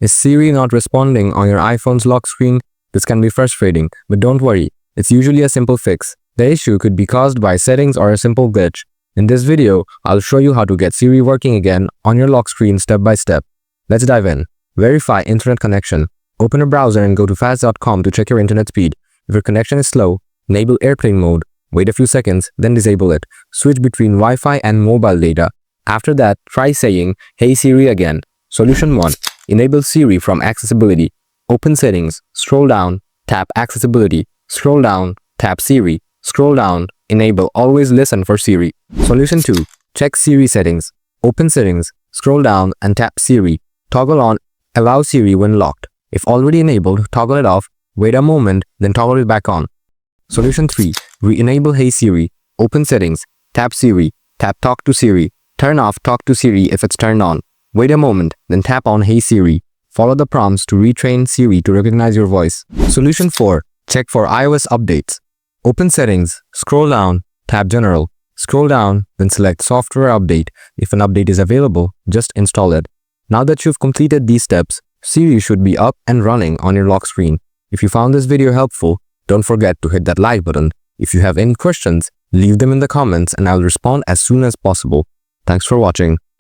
Is Siri not responding on your iPhone's lock screen? This can be frustrating, but don't worry, it's usually a simple fix. The issue could be caused by settings or a simple glitch. In this video, I'll show you how to get Siri working again on your lock screen step by step. Let's dive in. Verify internet connection. Open a browser and go to fast.com to check your internet speed. If your connection is slow, enable airplane mode. Wait a few seconds, then disable it. Switch between Wi-Fi and mobile data. After that, try saying, "Hey Siri" again. Solution 1. Enable Siri from accessibility. Open settings, scroll down, tap accessibility, scroll down, tap Siri, scroll down, enable always listen for Siri. Solution 2. Check Siri settings. Open settings, scroll down and tap Siri. Toggle on allow Siri when locked. If already enabled, toggle it off, wait a moment, then toggle it back on. Solution 3. Re-enable Hey Siri. Open settings, tap Siri, tap Talk to Siri. Turn off Talk to Siri if it's turned on. Wait a moment, then tap on Hey Siri. Follow the prompts to retrain Siri to recognize your voice. Solution 4. Check for iOS updates. Open settings, scroll down, tap General. Scroll down, then select Software Update. If an update is available, just install it. Now that you've completed these steps, Siri should be up and running on your lock screen. If you found this video helpful, don't forget to hit that like button. If you have any questions, leave them in the comments and I'll respond as soon as possible. Thanks for watching.